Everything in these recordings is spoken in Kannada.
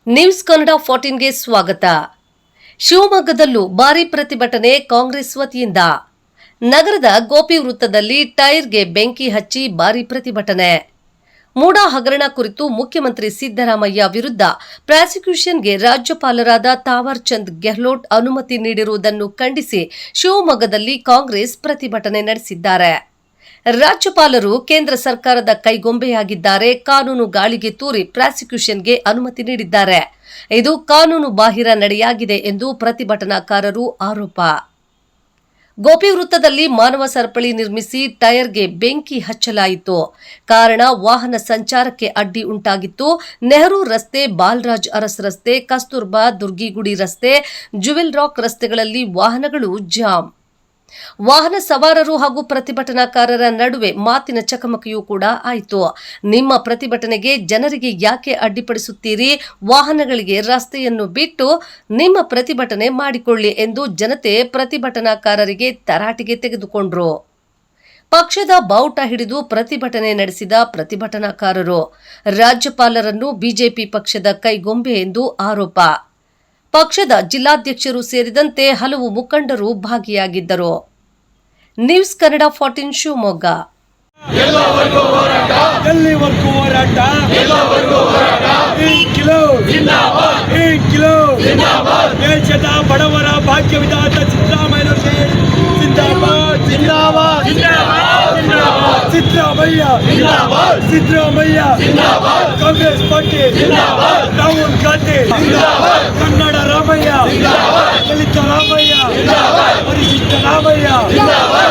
ನ್ಯೂಸ್ ಕನ್ನಡ 14ಗೆ ಸ್ವಾಗತ. ಶಿವಮೊಗ್ಗದಲ್ಲೂ ಭಾರೀ ಪ್ರತಿಭಟನೆ ಕಾಂಗ್ರೆಸ್ ವತಿಯಿಂದ. ನಗರದ ಗೋಪಿ ವೃತ್ತದಲ್ಲಿ ಟೈರ್ಗೆ ಬೆಂಕಿ ಹಚ್ಚಿ ಭಾರೀ ಪ್ರತಿಭಟನೆ. ಮೂಡಾ ಹಗರಣ ಕುರಿತು ಮುಖ್ಯಮಂತ್ರಿ ಸಿದ್ದರಾಮಯ್ಯ ವಿರುದ್ಧ ಪ್ರಾಸಿಕ್ಯೂಷನ್ಗೆ ರಾಜ್ಯಪಾಲರಾದ ತಾವರ್ ಚಂದ್ ಗೆಹ್ಲೋಟ್ ಅನುಮತಿ ನೀಡಿರುವುದನ್ನು ಖಂಡಿಸಿ ಶಿವಮೊಗ್ಗದಲ್ಲಿ ಕಾಂಗ್ರೆಸ್ ಪ್ರತಿಭಟನೆ ನಡೆಸಿದ್ದಾರೆ. ರಾಜ್ಯಪಾಲರು ಕೇಂದ್ರ ಸರ್ಕಾರದ ಕೈಗೊಂಬೆಯಾಗಿದ್ದಾರೆ, ಕಾನೂನು ಗಾಳಿಗೆ ತೂರಿ ಪ್ರಾಸಿಕ್ಯೂಷನ್ಗೆ ಅನುಮತಿ ನೀಡಿದ್ದಾರೆ. ಇದು ಕಾನೂನು ಬಾಹಿರ ನಡೆಯಾಗಿದೆ ಎಂದು ಪ್ರತಿಭಟನಾಕಾರರು ಆರೋಪ. ಗೋಪಿ ವೃತ್ತದಲ್ಲಿ ಮಾನವ ಸರಪಳಿ ನಿರ್ಮಿಸಿ ಟೈರ್ಗೆ ಬೆಂಕಿ ಹಚ್ಚಲಾಯಿತು. ಕಾರಣ ವಾಹನ ಸಂಚಾರಕ್ಕೆ ಅಡ್ಡಿ ಉಂಟಾಗಿತ್ತು. ನೆಹರು ರಸ್ತೆ, ಬಾಲರಾಜ್ ಅರಸ್ ರಸ್ತೆ, ಕಸ್ತೂರ್ಬಾ ದುರ್ಗಿಗುಡಿ ರಸ್ತೆ, ಜುವೆಲ್ ರಾಕ್ ರಸ್ತೆಗಳಲ್ಲಿ ವಾಹನಗಳು ಜಾಮ್. ವಾಹನ ಸವಾರರು ಹಾಗೂ ಪ್ರತಿಭಟನಾಕಾರರ ನಡುವೆ ಮಾತಿನ ಚಕಮಕಿಯೂ ಕೂಡ ಆಯಿತು. ನಿಮ್ಮ ಪ್ರತಿಭಟನೆಗೆ ಜನರಿಗೆ ಯಾಕೆ ಅಡ್ಡಿಪಡಿಸುತ್ತೀರಿ? ವಾಹನಗಳಿಗೆ ರಸ್ತೆಯನ್ನು ಬಿಟ್ಟು ನಿಮ್ಮ ಪ್ರತಿಭಟನೆ ಮಾಡಿಕೊಳ್ಳಿ ಎಂದು ಜನತೆ ಪ್ರತಿಭಟನಾಕಾರರಿಗೆ ತರಾಟೆಗೆ ತೆಗೆದುಕೊಂಡ್ರು. ಪಕ್ಷದ ಬಾವುಟ ಹಿಡಿದು ಪ್ರತಿಭಟನೆ ನಡೆಸಿದ ಪ್ರತಿಭಟನಾಕಾರರು ರಾಜ್ಯಪಾಲರನ್ನು ಬಿಜೆಪಿ ಪಕ್ಷದ ಕೈಗೊಂಬೆ ಎಂದು ಆರೋಪ. ಪಕ್ಷದ ಜಿಲ್ಲಾಧ್ಯಕ್ಷರು ಸೇರಿದಂತೆ ಹಲವು ಮುಖಂಡರು ಭಾಗಿಯಾಗಿದ್ದರು. ನ್ಯೂಸ್ ಕನ್ನಡ 14 ಶಿವಮೊಗ್ಗ. ದೇಶದ ಬಡವರ ಭಾಗ್ಯ ವಿಧಾತ ಸಿದ್ದರಾಮಯ್ಯ ಕಾಂಗ್ರೆಸ್ ಪಾರ್ಟಿ, ರಾಹುಲ್ ಗಾಂಧಿ, ಕನ್ನಡ ರಾಮಯ್ಯ, ದಲಿತ ರಾಮಯ್ಯ, ಪರಿಶಿಷ್ಟ ರಾಮಯ್ಯ,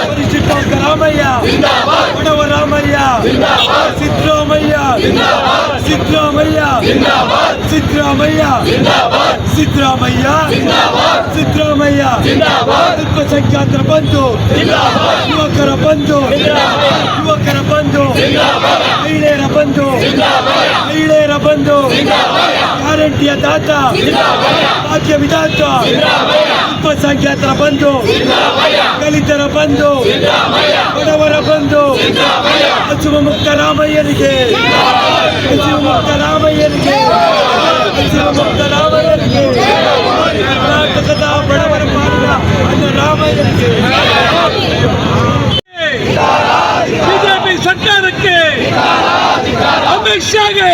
ಪರಿಶಿಷ್ಟ ರಾಮಯ್ಯ, ಬಡವ ರಾಮಯ್ಯ, ಸಿದ್ದರಾಮಯ್ಯ, ಸಿದ್ದರಾಮಯ್ಯ, ಸಿದ್ದರಾಮಯ್ಯ, ಸಿದ್ದರಾಮಯ್ಯ, ಸಿದ್ದರಾಮಯ್ಯ, ಅಲ್ಪಸಂಖ್ಯಾತರ ಬಂಧು, ಯುವಕರ ಬಂಧು, ಯುವಕರ ಬಂಧು, ಮಹಿಳೆಯರ ಬಂಧು, ಮಹಿಳೆಯರ ಬಂಧು, ಗ್ಯಾರಂಟಿಯ ದಾತ, ಭಾಗ್ಯ ವಿಧಾತ, ಅಲ್ಪಸಂಖ್ಯಾತರ ಬಂಧು, ದಲಿತರ ಬಂಧು, ಬಡವರ ಬಂಧು, ಹಸಿವು ಮುಕ್ತ ರಾಮಯ್ಯನಿಗೆ, ಹಸಿವು ಮುಕ್ತ ರಾಮಯ್ಯನಿಗೆ, ಹಸಿವು ಮುಕ್ತ ರಾಮಯ್ಯನಿಗೆ, ಕರ್ನಾಟಕದ ಬಡವರ ಪಾಲಿನ ಅನ್ನ ರಾಮಯ್ಯನಿಗೆ, ಬಿಜೆಪಿ ಸರ್ಕಾರಕ್ಕೆ, ಅಮಿತ್ ಶಾಗೆ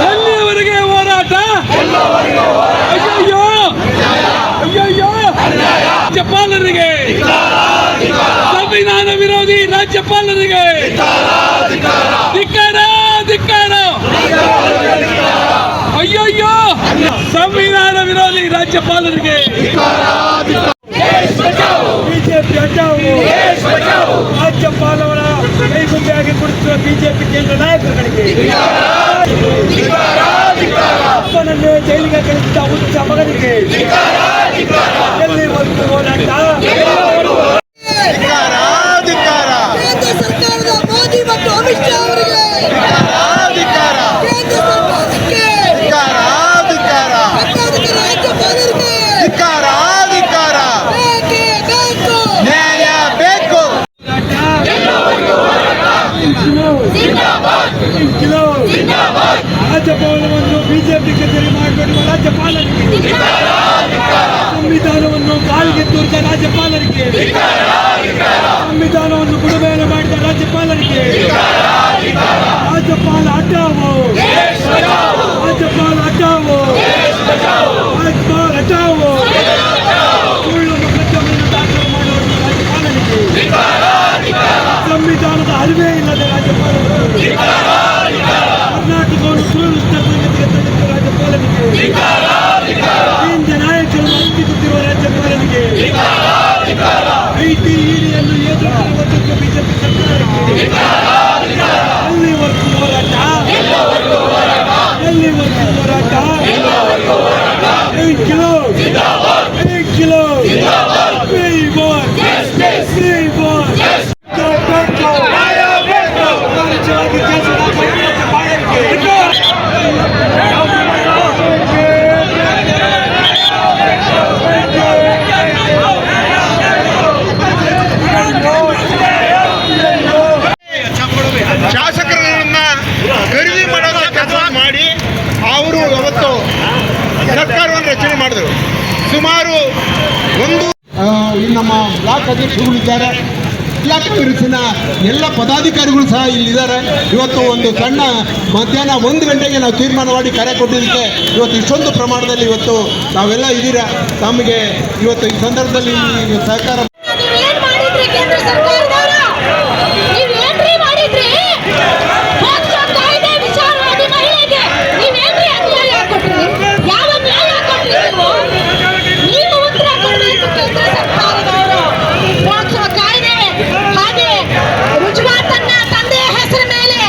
ಎಲ್ಲಿಯವರೆಗೆ ಹೋರಾಟ? ಅಯ್ಯಯ್ಯೋ ಅಯ್ಯಯ್ಯೋ, ರಾಜ್ಯಪಾಲರಿಗೆ, ಸಂವಿಧಾನ ವಿರೋಧಿ ರಾಜ್ಯಪಾಲರಿಗೆ ಧಿಕ್ಕಾರ, ಧಿಕ್ಕಾರ. ಅಯ್ಯಯ್ಯೋ, ಸಂವಿಧಾನ ವಿರೋಧಿ ರಾಜ್ಯಪಾಲರಿಗೆ ಬಿಜೆಪಿ ಹಠಾವು, ರಾಜ್ಯಪಾಲರ ಕೈಗೊಂಬೆಯಾಗಿ ಕುಳಿತಿರುವ ಬಿಜೆಪಿ ಕೇಂದ್ರ ನಾಯಕರುಗಳಿಗೆ, ಅಪ್ಪನನ್ನೇ ಜೈಲಿಗೆ ಕಳಿಸಿದ ಹುಚ್ಚ ಮಗನಿಗೆ ಎಲ್ಲಿವರೆಗೂ ಹೋರಾಟ? ಕೇಂದ್ರ ಸರ್ಕಾರದ ಮೋದಿ ಮತ್ತು ಅಮಿತ್ ಶಾ ಅವರಿಗೆ, ಕೇಂದ್ರ ಸರ್ಕಾರಕ್ಕೆ, ಕರ್ನಾಟಕ ರಾಜ್ಯಪಾಲರಿಗೆ ರಾಜ್ಯಪಾಲವನ್ನು ಬಿಜೆಪಿ ಕಚೇರಿ ಮಾಡಿಕೊಳ್ಳುವ ರಾಜ್ಯಪಾಲರಿಗೆ, ಸಂವಿಧಾನವನ್ನು ಕಾಲಿಗೆ ತೂರಿದ ರಾಜ್ಯಪಾಲರಿಗೆ, ಸಂವಿಧಾನವನ್ನು ಬುಡಮೇಲೆ ಮಾಡಿದ ರಾಜ್ಯಪಾಲರಿಗೆ, ರಾಜ್ಯಪಾಲ ಹಠಾವು, ರಾಜ್ಯಪಾಲ ಹಠಾವು, ರಾಜ್ಯಪಾಲ ಹಠಾವು, ಸುಳ್ಳು ಮೊಕದ್ದಮೆಯನ್ನು ದಾಖಲು ಮಾಡುವ ರಾಜ್ಯಪಾಲರಿಗೆ, ಸಂವಿಧಾನದ ಅರಿವೇ ಇಲ್ಲದ ರಾಜ್ಯಪಾಲರಿಗೆ, ಕರ್ನಾಟಕವನ್ನು ಸುರಕ್ಷಿತ ಸಂಗತಿಗೆ ತಂದಿರುವ ರಾಜ್ಯಪಾಲನಿಗೆ, ಕೇಂದ್ರ ನಾಯಕರನ್ನು ಹತ್ತಿಕ್ಕುತ್ತಿರುವ ರಾಜ್ಯಪಾಲನಿಗೆ, ಐಟಿ ಇಡಿಯನ್ನು ಎದುರಿಸುವ ಬಿಜೆಪಿ ಸರ್ಕಾರಕ್ಕೆ ಎಲ್ಲಿವರೆಗೂ ಹೋರಾಟ? ಎಲ್ಲಿವರೆಗೂ ಹೋರಾಟ? 8 kilo, 8 kilo, free board, free board. ಶಾಸಕರನ್ನ ಖರೀದಿ ಮಾಡೋ ಕೆಲಸ ಮಾಡಿ ಅವರು ಅವತ್ತು ಬ್ಲಾಕ್ ಅಧ್ಯಕ್ಷರುಗಳಿದ್ದಾರೆ, ಇಲಾಖೆ ವಿರುಸಿನ ಎಲ್ಲ ಪದಾಧಿಕಾರಿಗಳು ಸಹ ಇಲ್ಲಿದ್ದಾರೆ. ಇವತ್ತು ಒಂದು ಸಣ್ಣ ಮಧ್ಯಾಹ್ನ 1 ಗಂಟೆಗೆ ನಾವು ತೀರ್ಮಾನ ಮಾಡಿ ಕರೆ ಕೊಟ್ಟಿದ್ದಕ್ಕೆ ಇವತ್ತು ಇಷ್ಟೊಂದು ಪ್ರಮಾಣದಲ್ಲಿ ಇವತ್ತು ತಾವೆಲ್ಲ ಇದ್ದೀರಾ. ತಮಗೆ ಇವತ್ತು ಈ ಸಂದರ್ಭದಲ್ಲಿ ಸಹಕಾರ ನೀವೇನ್ ಮಾಡಿದ್ರಿ ಕೇಂದ್ರ ಸರ್ಕಾರದವರು? ನೀವೇನ್ರಿ ಮಾಡಿದ್ರಿ? ಪೋಕ್ಸೋ ಕಾಯ್ದೆ ವಿಚಾರವಾಗಿ ಮಹಿಳೆಗೆ ನೀವೇನ್ರಿ ಅನ್ಯಾಯ ಕೊಟ್ರಿ? ಯಾವ ನ್ಯಾಯ ಕೊಟ್ರಿ ನೀವು? ನೀವು ಉತ್ತರ ಕೊಡಬೇಕು ಕೇಂದ್ರ ಸರ್ಕಾರದವರು. ಪೋಕ್ಸೋ ಕಾಯ್ದೆ ಹಾಗೆ ರುಜುವಾತನ್ನ ತಂದೆಯ ಹೆಸರ ಮೇಲೆ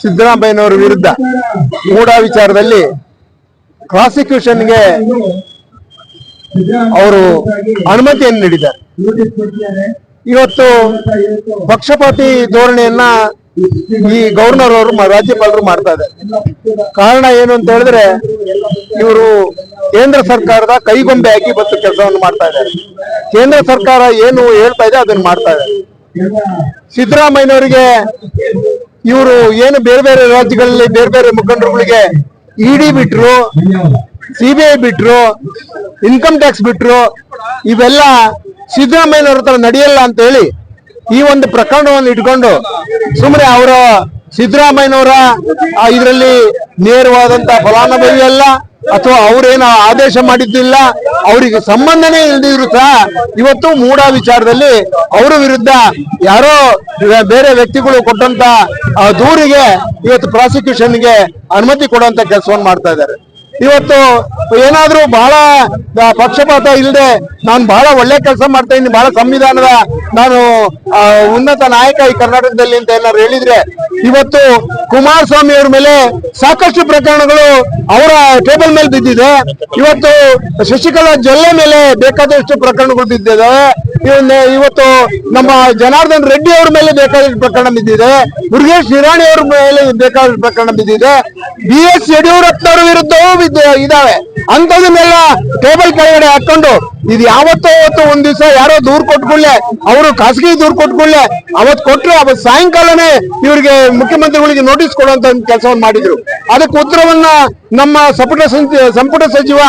ಸಿದ್ದರಾಮಯ್ಯನವರ ವಿರುದ್ಧ ಮೂಢ ವಿಚಾರದಲ್ಲಿ ಪ್ರಾಸಿಕ್ಯೂಷನ್ಗೆ ಅವರು ಅನುಮತಿಯನ್ನು ನೀಡಿದ್ದಾರೆ. ಇವತ್ತು ಪಕ್ಷಪಾತಿ ಧೋರಣೆಯನ್ನ ಈ ಗವರ್ನರ್ ಅವರು ರಾಜ್ಯಪಾಲರು ಮಾಡ್ತಾ ಇದ್ದಾರೆ. ಕಾರಣ ಏನು ಅಂತ ಹೇಳಿದ್ರೆ, ಇವರು ಕೇಂದ್ರ ಸರ್ಕಾರದ ಕೈಗೊಂಬೆ ಹಾಕಿ ಇವತ್ತು ಕೆಲಸವನ್ನು ಮಾಡ್ತಾ ಇದ್ದಾರೆ. ಕೇಂದ್ರ ಸರ್ಕಾರ ಏನು ಹೇಳ್ತಾ ಇದೆ ಅದನ್ನು ಮಾಡ್ತಾ ಇದ್ದಾರೆ. ಸಿದ್ದರಾಮಯ್ಯನವರಿಗೆ ಇವರು ಏನು ಬೇರೆ ಬೇರೆ ರಾಜ್ಯಗಳಲ್ಲಿ ಬೇರೆ ಬೇರೆ ಮುಖಂಡರುಗಳಿಗೆ ಇಡಿ ಬಿಟ್ರು, ಸಿಬಿಐ ಬಿಟ್ರು, ಇನ್ಕಮ್ ಟ್ಯಾಕ್ಸ್ ಬಿಟ್ರು, ಇವೆಲ್ಲ ಸಿದ್ದರಾಮಯ್ಯನವ್ರ ಹತ್ರ ನಡೆಯಲ್ಲ ಅಂತ ಹೇಳಿ ಈ ಒಂದು ಪ್ರಕರಣವನ್ನು ಇಟ್ಕೊಂಡು ಸುಮ್ಮನೆ ಅವರ ಸಿದ್ದರಾಮಯ್ಯನವರ ಇದರಲ್ಲಿ ನೇರವಾದಂತ ಫಲಾನುಭವಿ ಅಲ್ಲ, ಅಥವಾ ಅವ್ರೇನ ಆದೇಶ ಮಾಡಿದ್ದಿಲ್ಲ, ಅವರಿಗೆ ಸಂಬಂಧನೇ ಇಲ್ದಿದ್ರು ಸಹ ಇವತ್ತು ಮೂಢ ವಿಚಾರದಲ್ಲಿ ಅವರ ವಿರುದ್ಧ ಯಾರೋ ಬೇರೆ ವ್ಯಕ್ತಿಗಳು ಕೊಟ್ಟಂತ ದೂರಿಗೆ ಇವತ್ತು ಪ್ರಾಸಿಕ್ಯೂಷನ್ಗೆ ಅನುಮತಿ ಕೊಡುವಂತ ಕೆಲಸವನ್ನು ಮಾಡ್ತಾ ಇದ್ದಾರೆ. ಇವತ್ತು ಏನಾದ್ರೂ ಬಹಳ ಪಕ್ಷಪಾತ ಇಲ್ಲದೆ ನಾನು ಬಹಳ ಒಳ್ಳೆ ಕೆಲಸ ಮಾಡ್ತಾ ಇದ್ದೀನಿ, ಬಹಳ ಸಂವಿಧಾನದ ನಾನು ಉನ್ನತ ನಾಯಕ ಈ ಕರ್ನಾಟಕದಲ್ಲಿ ಅಂತ ಏನಾದ್ರು ಹೇಳಿದ್ರೆ, ಇವತ್ತು ಕುಮಾರಸ್ವಾಮಿ ಅವ್ರ ಮೇಲೆ ಸಾಕಷ್ಟು ಪ್ರಕರಣಗಳು ಅವರ ಟೇಬಲ್ ಮೇಲೆ ಬಿದ್ದಿದೆ. ಇವತ್ತು ಶಶಿಕಲಾ ಜೊಲ್ಲೆ ಮೇಲೆ ಬೇಕಾದಷ್ಟು ಪ್ರಕರಣಗಳು ಬಿದ್ದಿದ್ದಾವೆ. ಇವತ್ತು ನಮ್ಮ ಜನಾರ್ದನ್ ರೆಡ್ಡಿ ಅವ್ರ ಮೇಲೆ ಬೇಕಾದಷ್ಟು ಪ್ರಕರಣ ಬಿದ್ದಿದೆ, ಮುರುಗೇಶ್ ನಿರಾಣಿ ಅವ್ರ ಮೇಲೆ ಬೇಕಾದಷ್ಟು ಪ್ರಕರಣ ಬಿದ್ದಿದೆ, BS ಯಡಿಯೂರಪ್ಪನವರ ವಿರುದ್ಧವೂ ಇದಾವೆ. ಅಂತದನ್ನೆಲ್ಲ ಟೇಬಲ್ ಕೆಳಗಡೆ ಹಾಕೊಂಡು ಇದು ಯಾವತ್ತೋ ಒಂದ್ ದಿವಸ ಯಾರೋ ದೂರ್ ಕೊಟ್ಕೊಳ್ಳೆ, ಅವರು ಖಾಸಗಿ ದೂರ್ ಕೊಟ್ಕೊಳ್ಳೆ, ಅವತ್ ಕೊಟ್ರೆ ಅವತ್ ಸಾಯಂಕಾಲನೇ ಇವ್ರಿಗೆ ಮುಖ್ಯಮಂತ್ರಿಗಳಿಗೆ ನೋಟಿಸ್ ಕೊಡುವಂತ ಒಂದು ಕೆಲಸವನ್ನು ಮಾಡಿದ್ರು. ಅದಕ್ಕೆ ಉತ್ತರವನ್ನ ನಮ್ಮ ಸಂಪುಟ ಸಚಿವ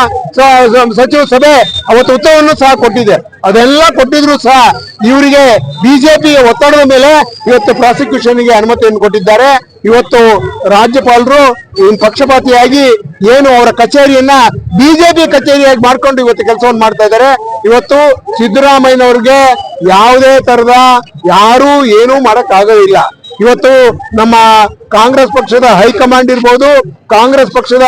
ಸಭೆ ಅವತ್ತು ಉತ್ತರವನ್ನು ಸಹ ಕೊಟ್ಟಿದೆ. ಅದೆಲ್ಲ ಕೊಟ್ಟಿದ್ರು ಸಹ ಇವರಿಗೆ ಬಿಜೆಪಿಯ ಒತ್ತಡದ ಮೇಲೆ ಇವತ್ತು ಪ್ರಾಸಿಕ್ಯೂಷನ್ಗೆ ಅನುಮತಿಯನ್ನು ಕೊಟ್ಟಿದ್ದಾರೆ. ಇವತ್ತು ರಾಜ್ಯಪಾಲರು ಪಕ್ಷಪಾತಿಯಾಗಿ ಏನು ಅವರ ಕಚೇರಿಯನ್ನ ಬಿಜೆಪಿ ಕಚೇರಿಯಾಗಿ ಮಾಡ್ಕೊಂಡು ಇವತ್ತು ಕೆಲಸವನ್ನು ಮಾಡ್ತಾ ಇದ್ದಾರೆ. ಇವತ್ತು ಸಿದ್ದರಾಮಯ್ಯನವ್ರಿಗೆ ಯಾವುದೇ ತರದ ಯಾರು ಏನೂ ಮಾಡಕ್ ಆಗೋದಿಲ್ಲ. ಇವತ್ತು ನಮ್ಮ ಕಾಂಗ್ರೆಸ್ ಪಕ್ಷದ ಹೈಕಮಾಂಡ್ ಇರ್ಬೋದು, ಕಾಂಗ್ರೆಸ್ ಪಕ್ಷದ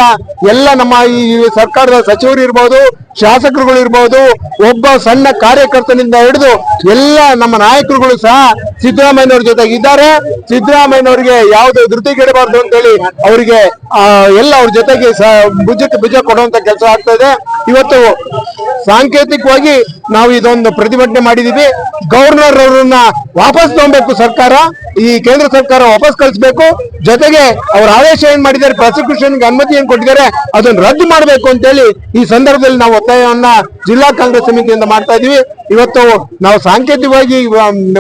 ಎಲ್ಲ ನಮ್ಮ ಈ ಸರ್ಕಾರದ ಸಚಿವರು ಇರ್ಬೋದು, ಶಾಸಕರುಗಳು ಇರ್ಬೋದು, ಒಬ್ಬ ಸಣ್ಣ ಕಾರ್ಯಕರ್ತನಿಂದ ಹಿಡಿದು ಎಲ್ಲ ನಮ್ಮ ನಾಯಕರುಗಳು ಸಹ ಸಿದ್ದರಾಮಯ್ಯನವ್ರ ಜೊತೆಗೆ ಇದ್ದಾರೆ. ಸಿದ್ದರಾಮಯ್ಯನವರಿಗೆ ಯಾವುದೇ ಧೃತಿಗೆಡಬಾರ್ದು ಅಂತೇಳಿ ಅವರಿಗೆ ಎಲ್ಲ ಅವ್ರ ಜೊತೆಗೆ ಭುಜಕ್ಕೆ ಭುಜ ಕೊಡುವಂತ ಕೆಲಸ ಆಗ್ತಾ ಇದೆ. ಇವತ್ತು ಸಾಂಕೇತಿಕವಾಗಿ ನಾವು ಇದೊಂದು ಪ್ರತಿಭಟನೆ ಮಾಡಿದೀವಿ. ಗವರ್ನರ್ ಅವರನ್ನ ವಾಪಸ್ ತಗೊಬೇಕು ಸರ್ಕಾರ, ಈ ಕೇಂದ್ರ ಸರ್ಕಾರ ವಾಪಸ್ ಕಳಿಸಬೇಕು. ಜೊತೆಗೆ ಅವ್ರ ಆದೇಶ ಏನ್ ಮಾಡಿದ್ದಾರೆ, ಪ್ರಾಸಿಕ್ಯೂಷನ್ಗೆ ಅನುಮತಿ ಏನ್ ಕೊಟ್ಟಿದ್ದಾರೆ ಅದನ್ನು ರದ್ದು ಮಾಡಬೇಕು ಅಂತೇಳಿ ಈ ಸಂದರ್ಭದಲ್ಲಿ ನಾವು ಒತ್ತಾಯವನ್ನ ಜಿಲ್ಲಾ ಕಾಂಗ್ರೆಸ್ ಸಮಿತಿಯಿಂದ ಮಾಡ್ತಾ ಇದೀವಿ. ಇವತ್ತು ನಾವು ಸಾಂಕೇತಿಕವಾಗಿ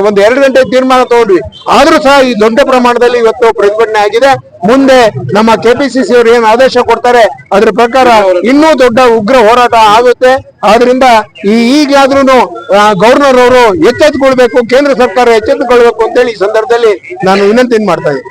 ಒಂದು 2 ಗಂಟೆ ತೀರ್ಮಾನ ತಗೊಂಡ್ವಿ, ಆದ್ರೂ ಸಹ ಈ ದೊಡ್ಡ ಪ್ರಮಾಣದಲ್ಲಿ ಇವತ್ತು ಪ್ರತಿಭಟನೆ ಆಗಿದೆ. ಮುಂದೆ ನಮ್ಮ ಕೆಪಿಸಿಸಿ ಅವರು ಏನ್ ಆದೇಶ ಕೊಡ್ತಾರೆ ಅದ್ರ ಪ್ರಕಾರ ಇನ್ನೂ ದೊಡ್ಡ ಉಗ್ರ ಹೋರಾಟ ಆಗುತ್ತೆ. ಆದ್ರಿಂದ ಈಗಾದ್ರೂ ಗವರ್ನರ್ ಅವರು ಎಚ್ಚೆತ್ತುಕೊಳ್ಬೇಕು, ಕೇಂದ್ರ ಸರ್ಕಾರ ಎಚ್ಚೆತ್ತುಕೊಳ್ಬೇಕು ಅಂತೇಳಿ ಈ ಸಂದರ್ಭದಲ್ಲಿ ನಾನು ವಿನಂತಿ ಮಾಡ್ತಾ ಇದ್ದೀನಿ.